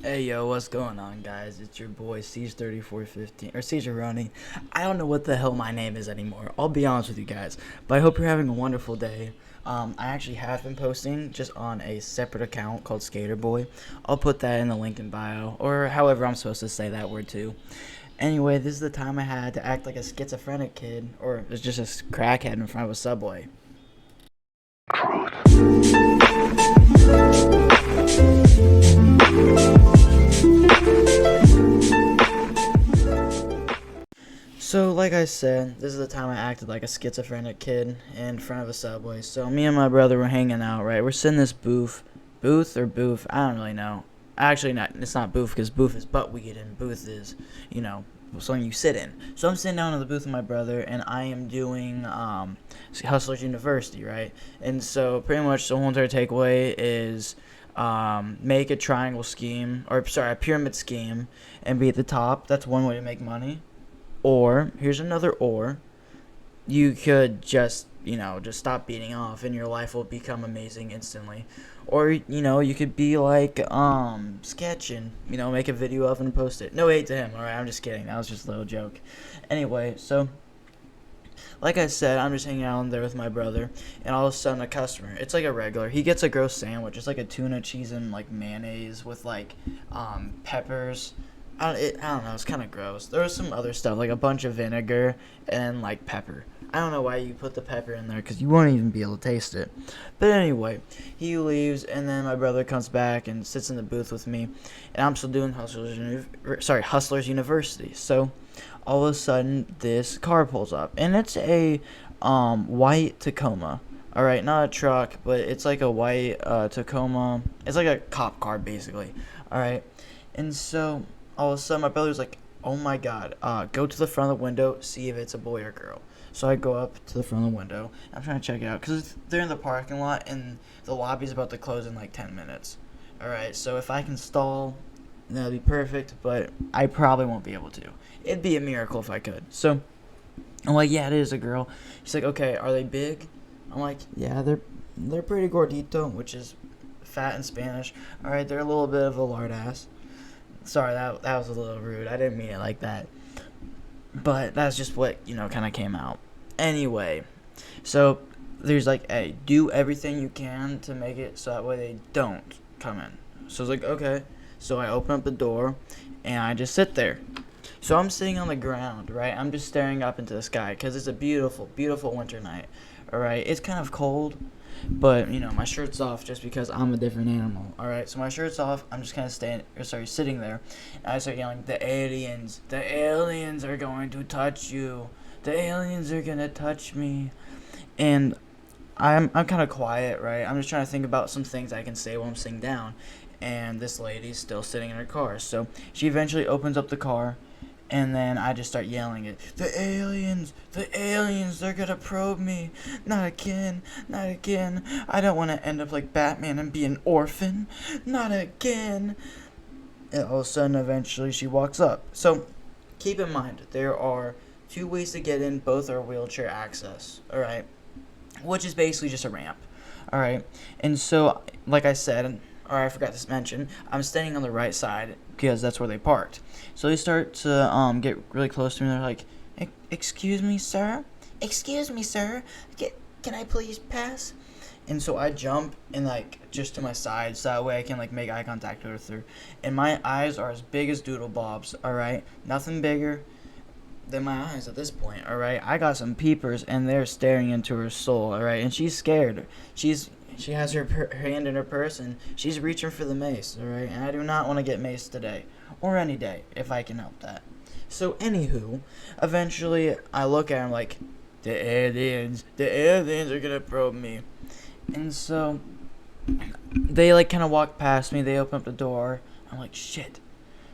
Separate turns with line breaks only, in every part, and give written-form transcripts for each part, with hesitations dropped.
Hey yo, what's going on, guys? It's your boy Siege3415 or Siege Running. I don't know what the hell my name is anymore. I'll be honest with you guys, but I hope you're having a wonderful day. I actually have been posting just on a separate account called Skater Boy. I'll put that in the link in bio, or however I'm supposed to say that word too. Anyway, this is the time I had to act like a schizophrenic kid, or it's just a crackhead in front of a subway. So, like I said, this is the time I acted like a schizophrenic kid in front of a subway. So, me and my brother were hanging out, right? We're sitting in this booth or booth, I don't really know. Actually, not. It's not booth because booth is butt weed and booth is, you know, something you sit in. So I'm sitting down in the booth with my brother, and I am doing Hustlers University, right? And so pretty much the whole entire takeaway is make a triangle scheme, or sorry, a pyramid scheme, and be at the top. That's one way to make money. Or, here's another or, you could just stop beating off and your life will become amazing instantly. Or, you could be like, Sketch and, make a video of and post it. No hate to him, alright, I'm just kidding. That was just a little joke. Anyway, so, like I said, I'm just hanging out there with my brother, and all of a sudden a customer, it's like a regular, he gets a gross sandwich. It's like a tuna, cheese, and, like, mayonnaise with, like, peppers. I don't know, it's kind of gross. There was some other stuff, like a bunch of vinegar and, like, pepper. I don't know why you put the pepper in there, because you won't even be able to taste it. But anyway, he leaves, and then my brother comes back and sits in the booth with me, and I'm still doing Hustlers University. So, all of a sudden, this car pulls up, and it's a white Tacoma. Alright, not a truck, but it's like a white Tacoma. It's like a cop car, basically. Alright, and so all of a sudden my brother's like, oh my god, go to the front of the window, see if it's a boy or girl. So I go up to the front of the window. I'm trying to check it out because they're in the parking lot and the lobby's about to close in like 10 minutes. Alright, so if I can stall, that'll be perfect, but I probably won't be able to. It'd be a miracle if I could. So I'm like, yeah, it is a girl. She's like, okay, are they big? I'm like, yeah, they're pretty gordito, which is fat in Spanish. Alright, they're a little bit of a lard ass. Sorry, that was a little rude. I didn't mean it like that. But that's just what, kind of came out. Anyway, so there's like, hey, do everything you can to make it so that way they don't come in. So I was like, okay. So I open up the door and I just sit there. So I'm sitting on the ground, right? I'm just staring up into the sky because it's a beautiful, beautiful winter night. All right, it's kind of cold, but my shirt's off just because I'm a different animal. All right, so my shirt's off. I'm just kind of sitting there, and I start yelling, "The aliens are going to touch you. The aliens are gonna touch me." And I'm kind of quiet, right? I'm just trying to think about some things I can say while I'm sitting down. And this lady's still sitting in her car, so she eventually opens up the car. And then I just start yelling it. The aliens, they're gonna probe me. Not again, not again. I don't want to end up like Batman and be an orphan. Not again. And all of a sudden, eventually, she walks up. So, keep in mind, there are two ways to get in. Both are wheelchair access, alright? Which is basically just a ramp, alright? And so, like I said, or I forgot to mention, I'm standing on the right side because that's where they parked. So they start to get really close to me. They're like, "Excuse me, sir? Excuse me, sir? Can I please pass?" And so I jump and like just to my side so that way I can like make eye contact with her. And my eyes are as big as doodle bobs, alright? Nothing bigger than my eyes at this point, alright? I got some peepers and they're staring into her soul, alright? And she's scared. She has her hand in her purse and she's reaching for the mace, alright? And I do not want to get maced today. Or any day, if I can help that. So, anywho, eventually I look at him like, the aliens are gonna probe me. And so, they like kind of walk past me, they open up the door. I'm like, shit.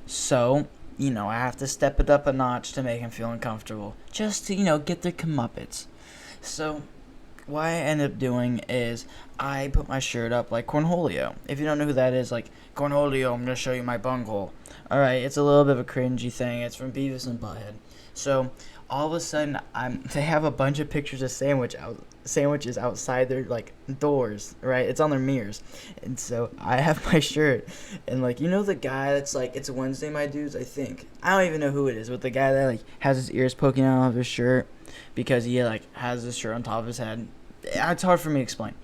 So, I have to step it up a notch to make him feel uncomfortable. Just to, get their comeuppance. So, what I end up doing is I put my shirt up like Cornholio. If you don't know who that is, like, Cornholio, I'm going to show you my bunghole. Alright, it's a little bit of a cringy thing. It's from Beavis and Butthead. So, all of a sudden they have a bunch of pictures of sandwiches outside their like doors, right? It's on their mirrors. And so I have my shirt, and like, you know, the guy that's like, it's Wednesday, my dudes, I think, I don't even know who it is, but the guy that like has his ears poking out of his shirt because he like has his shirt on top of his head. It's hard for me to explain.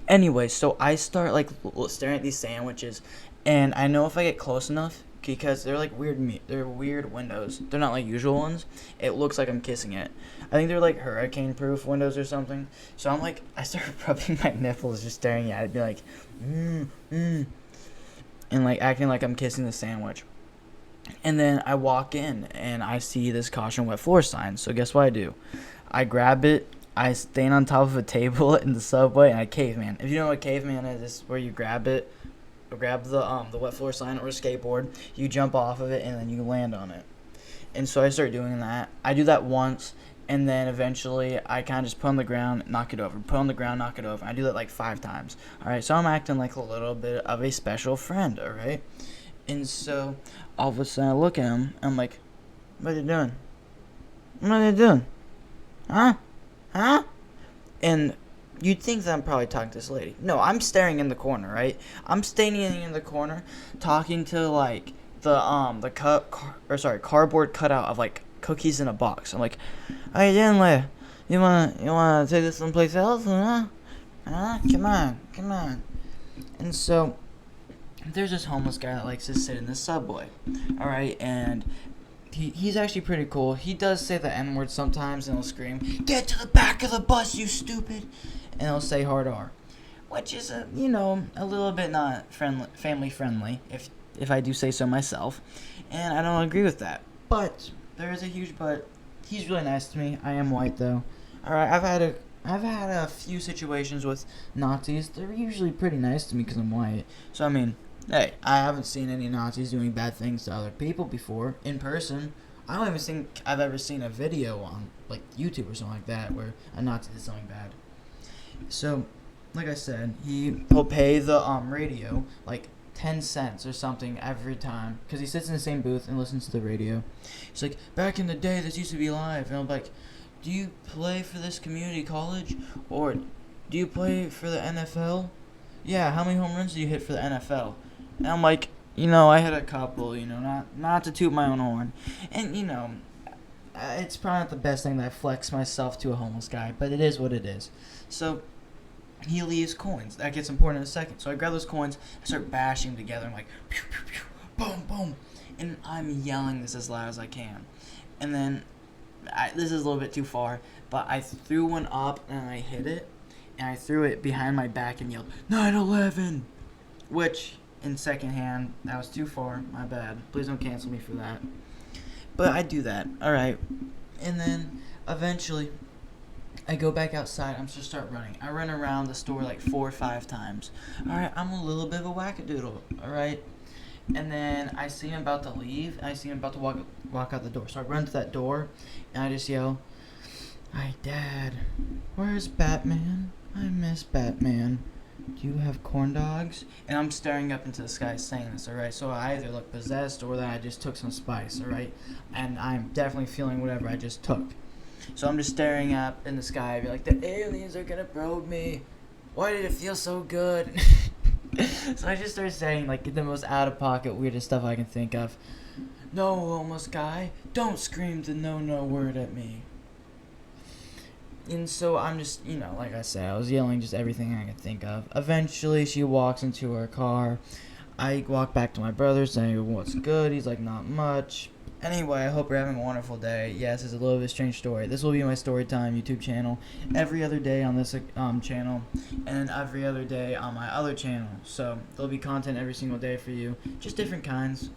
Anyway, so I start like staring at these sandwiches, and I know if I get close enough, because they're like they're weird windows. They're not like usual ones. It looks like I'm kissing it. I think they're like hurricane-proof windows or something. So I'm like, I start rubbing my nipples, just staring at it, be like, and like acting like I'm kissing the sandwich. And then I walk in and I see this caution wet floor sign. So guess what I do? I grab it. I stand on top of a table in the subway and I caveman. If you know what caveman is, it's where you grab it, grab the wet floor sign or a skateboard. You jump off of it and then you land on it. And so I start doing that. I do that once, and then eventually I kind of just put on the ground, knock it over. Put on the ground, knock it over. I do that like 5 times. All right, so I'm acting like a little bit of a special friend. All right, and so all of a sudden I look at him. I'm like, "What are you doing? What are you doing? Huh? Huh?" And you'd think that I'm probably talking to this lady. No, I'm staring in the corner, right? I'm standing in the corner, talking to like cardboard cutout of like cookies in a box. I'm like, "How you doing, Leia? You wanna take this someplace else? Huh? Huh? Come on." And so there's this homeless guy that likes to sit in the subway. All right, and he's actually pretty cool. He does say the N-word sometimes, and he'll scream, "Get to the back of the bus, you stupid!" And he'll say hard R, which is a little bit not family friendly, if I do say so myself, and I don't agree with that. But there is a huge but. He's really nice to me. I am white though. All right, I've had a few situations with Nazis. They're usually pretty nice to me because I'm white. So I mean, hey, I haven't seen any Nazis doing bad things to other people before in person. I don't even think I've ever seen a video on like YouTube or something like that where a Nazi did something bad. So, like I said, he'll pay the radio like 10 cents or something every time because he sits in the same booth and listens to the radio. He's like, "Back in the day, this used to be live," and I'm like, "Do you play for this community college, or do you play for the NFL? Yeah, how many home runs do you hit for the NFL?" And I'm like, I hit a couple, not to toot my own horn. And, it's probably not the best thing that I flex myself to a homeless guy, but it is what it is. So he leaves coins. That gets important in a second. So I grab those coins, I start bashing them together. I'm like, pew, pew, pew, boom, boom. And I'm yelling this as loud as I can. And then, this is a little bit too far, but I threw one up and I hit it. And I threw it behind my back and yelled, 9/11! Which, in second hand, that was too far. My bad. Please don't cancel me for that. But I do that. Alright. And then, eventually, I go back outside. I'm just start running. I run around the store like 4 or 5 times. Alright, I'm a little bit of a wackadoodle. Alright. And then I see him about to leave. And I see him about to walk out the door. So I run to that door. And I just yell, "Hi, Dad. Where's Batman? I miss Batman. Do you have corn dogs?" And I'm staring up into the sky saying this, alright? So I either look possessed or that I just took some spice, alright? And I'm definitely feeling whatever I just took. So I'm just staring up in the sky. I'd be like, "The aliens are gonna probe me. Why did it feel so good?" So I just start saying like the most out-of-pocket, weirdest stuff I can think of. "No, homeless guy, don't scream the no word at me." And so I'm just, like I said, I was yelling just everything I could think of. Eventually, she walks into her car. I walk back to my brother saying, "What's good?" He's like, "Not much." Anyway, I hope you're having a wonderful day. Yes, it's a little bit of a strange story. This will be my Storytime YouTube channel every other day on this channel, and every other day on my other channel. So there'll be content every single day for you, just different kinds,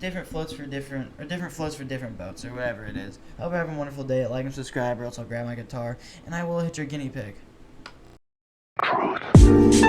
different floats for different boats or whatever it is. I hope you're having a wonderful day. Like and subscribe, or else I'll grab my guitar and I will hit your guinea pig. Truth.